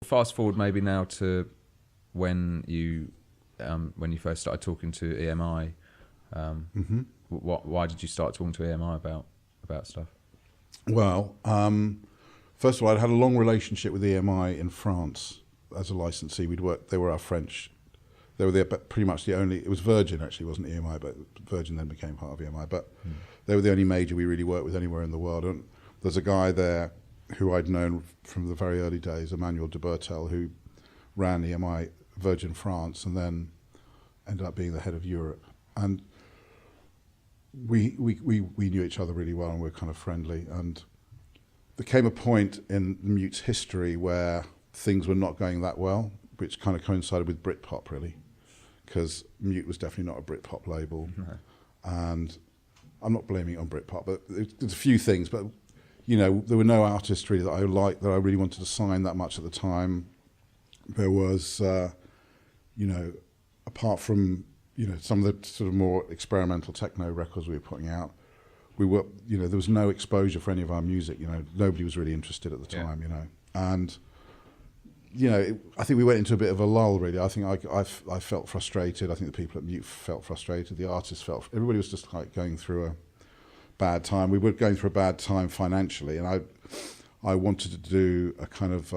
Fast forward maybe now to when you first started talking to EMI. Why did you start talking to EMI about stuff? Well, first of all, I'd had a long relationship with EMI in France as a licensee. They were our French. They were pretty much the only. It was Virgin actually, it wasn't EMI, but Virgin then became part of EMI. But they were the only major we really worked with anywhere in the world. And there's a guy there who I'd known from the very early days, Emmanuel de Bertel, who ran EMI Virgin France and then ended up being the head of Europe. And we knew each other really well and we were kind of friendly. And there came a point in Mute's history where things were not going that well, which kind of coincided with Britpop really, because Mute was definitely not a Britpop label. No. And I'm not blaming it on Britpop, but there's a few things. But you know, there were no artists really that I liked, that I really wanted to sign that much at the time. There was, you know, apart from, you know, some of the sort of more experimental techno records we were putting out, we were, you know, there was no exposure for any of our music. You know, nobody was really interested at the time. You know, and you know, I think we went into a bit of a lull really. I think I felt frustrated. I think the people at Mute felt frustrated. The artists felt. Everybody was just like going through a bad time. We were going through a bad time financially, and I wanted to do a kind of.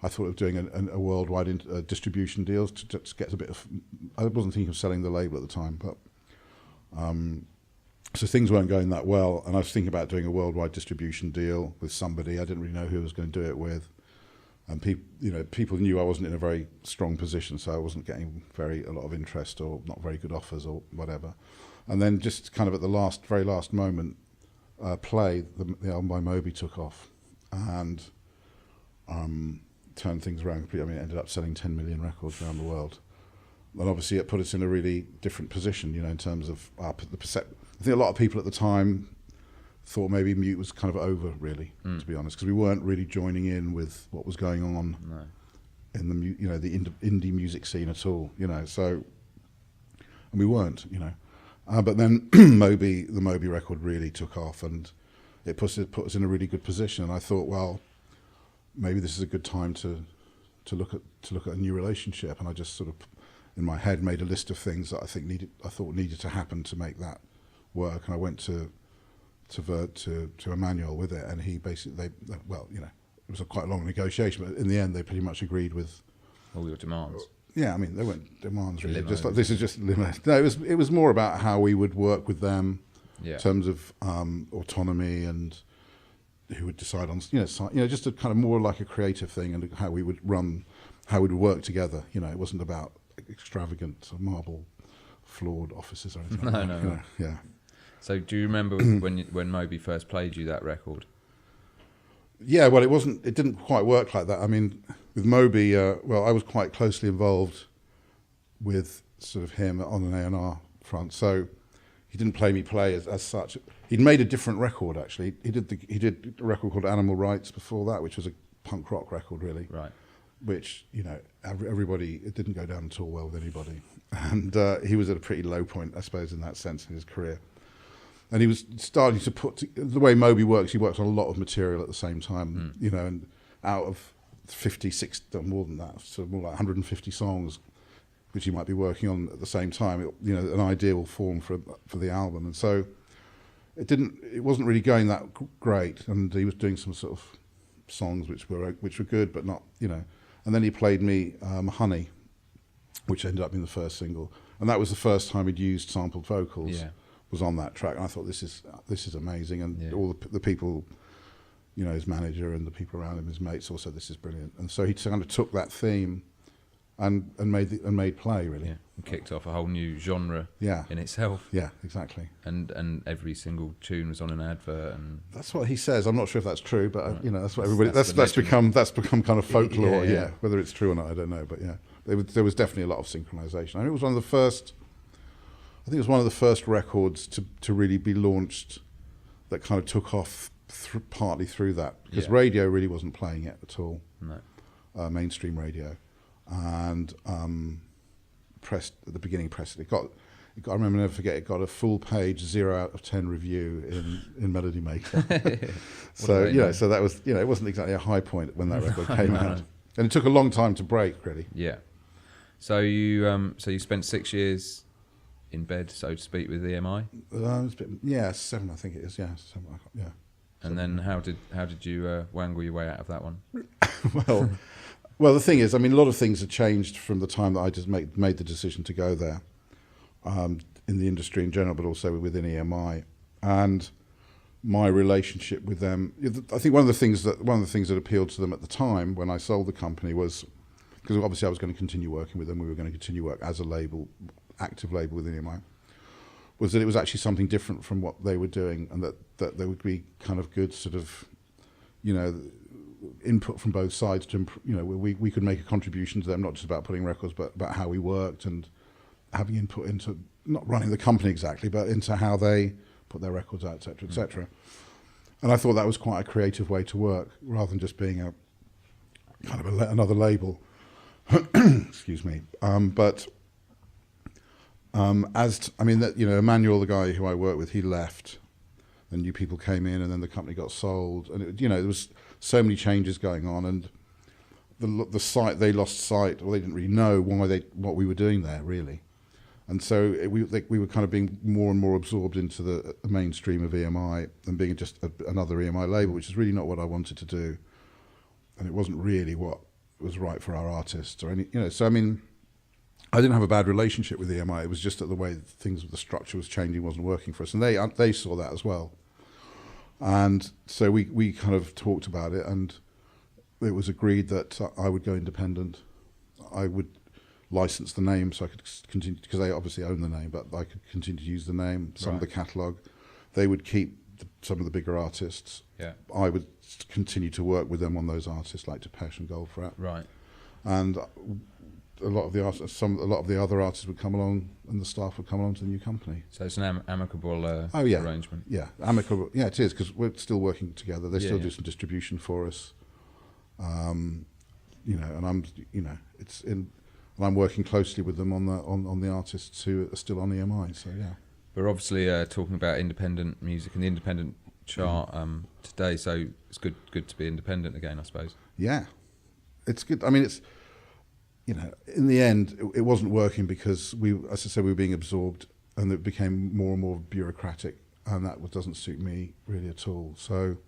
I thought of doing a worldwide distribution deals to just get a bit of. I wasn't thinking of selling the label at the time, but so things weren't going that well, and I was thinking about doing a worldwide distribution deal with somebody. I didn't really know who I was going to do it with, and people knew I wasn't in a very strong position, so I wasn't getting a lot of interest or not very good offers or whatever. And then just kind of at the very last moment, Play, the album by Moby, took off, and turned things around completely. I mean, it ended up selling 10 million records around the world. And obviously it put us in a really different position, you know, in terms of the perception. I think a lot of people at the time thought maybe Mute was kind of over, really, to be honest, because we weren't really joining in with what was going on in the, the indie music scene at all, you know. So, and we weren't, you know. But then the Moby record really took off, and it put us in a really good position. And I thought, well, maybe this is a good time to look at a new relationship. And I just sort of, in my head, made a list of things that I thought needed to happen to make that work. And I went to Emmanuel with it, and he basically, it was quite a long negotiation, but in the end they pretty much agreed with all your demands. Yeah, I mean, they weren't demands really. Just like, this is just limo. No, it was more about how we would work with them in terms of autonomy and who would decide on, just a kind of more like a creative thing, and how we would work together. You know, it wasn't about extravagant marble floored offices or anything. No. Yeah. So, do you remember when Moby first played you that record? Yeah, well, it didn't quite work like that. I mean, with Moby, I was quite closely involved with sort of him on an A&R front. So he didn't play me as such. He'd made a different record actually. He did a record called Animal Rights before that, which was a punk rock record really. Right. Which, you know, everybody, it didn't go down at all well with anybody. And he was at a pretty low point, I suppose, in that sense in his career. And he was starting to the way Moby works, he works on a lot of material at the same time, you know, and out of 50, 60, more than that, so more like 150 songs, which he might be working on at the same time, an idea will form for the album. And so it wasn't really going that great, and he was doing some sort of songs which were good, but not, you know. And then he played me Honey, which ended up being the first single. And that was the first time he'd used sampled vocals. Yeah. Was on that track, and I thought this is amazing, and all the people, you know, his manager and the people around him, his mates, all said this is brilliant. And so he kind of took that theme and made Play really. Yeah. And kicked off a whole new genre. Yeah. In itself. Yeah, exactly. And every single tune was on an advert, and that's what he says. I'm not sure if that's true, but right. you know, that's what everybody. That's become kind of folklore. Yeah. Whether it's true or not, I don't know, but yeah, there was definitely a lot of synchronization. I mean, it was one of the first. I think it was one of the first records to really be launched that kind of took off partly through that, because radio really wasn't playing it at all. No. Mainstream radio, and pressed at the beginning. I remember, never forget, it got a full page 0 out of 10 review in Melody Maker. So so that was, it wasn't exactly a high point when that record came out. And it took a long time to break, really. Yeah. So you spent 6 years in bed, so to speak, with EMI. Yeah, 7, I think it is. Yeah, 7. Yeah. And then how did you wangle your way out of that one? Well, the thing is, I mean, a lot of things have changed from the time that I just made the decision to go there, in the industry in general, but also within EMI, and my relationship with them. I think one of the things that appealed to them at the time when I sold the company was because obviously I was going to continue working with them. We were going to continue work as a label, active label within EMI. Was that it was actually something different from what they were doing, and that there would be kind of good sort of, input from both sides to, we could make a contribution to them, not just about putting records, but about how we worked and having input into not running the company exactly, but into how they put their records out, et cetera, et cetera. And I thought that was quite a creative way to work, rather than just being a kind of another label. Excuse me. Emmanuel, the guy who I worked with, he left. Then new people came in, and then the company got sold, and there was so many changes going on, and the site, they lost sight, or they didn't really know what we were doing there really, and so we were kind of being more and more absorbed into the mainstream of EMI and being just another EMI label, which is really not what I wanted to do, and it wasn't really what was right for our artists or any. So I mean, I didn't have a bad relationship with EMI. It was just that the way the structure was changing wasn't working for us, and they saw that as well. And so we kind of talked about it, and it was agreed that I would go independent. I would license the name so I could continue, because they obviously own the name, but I could continue to use the name, some of the catalogue. They would keep some of the bigger artists. Yeah. I would continue to work with them on those artists like Depeche and Goldfrapp. Right. And a lot of the other artists would come along, and the staff would come along to the new company. So it's an amicable arrangement. Yeah, amicable. Yeah, it is, because we're still working together. They still do some distribution for us. And I'm working closely with them on the artists who are still on EMI. So yeah. We're obviously talking about independent music and the independent chart today. So it's good to be independent again, I suppose. Yeah, it's good. I mean, it's. In the end, it wasn't working because as I said, we were being absorbed, and it became more and more bureaucratic, and that doesn't suit me really at all. So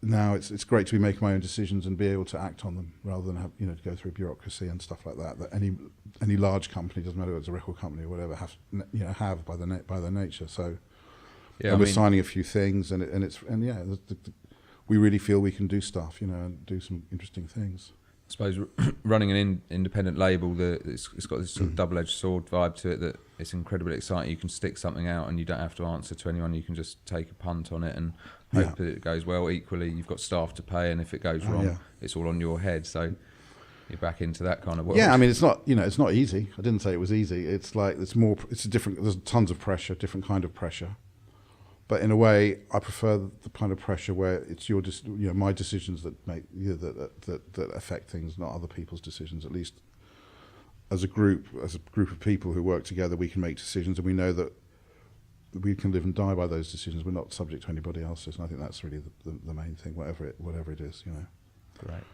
now it's great to be making my own decisions and be able to act on them rather than have to go through bureaucracy and stuff like that. That any large company, doesn't matter if it's a record company or whatever, have by their nature. So we're signing a few things, we really feel we can do stuff, and do some interesting things. I suppose running an independent label, it's got this sort of double-edged sword vibe to it, that it's incredibly exciting. You can stick something out and you don't have to answer to anyone. You can just take a punt on it and hope that it goes well. Equally, you've got staff to pay, and if it goes wrong, it's all on your head. So you're back into that kind of world. Yeah, I mean, it's not easy. I didn't say it was easy. It's like there's tons of pressure, different kind of pressure. But in a way, I prefer the kind of pressure where it's my decisions that make that affect things, not other people's decisions. At least as a group of people who work together, we can make decisions, and we know that we can live and die by those decisions. We're not subject to anybody else's, and I think that's really the main thing. Whatever it is, Great.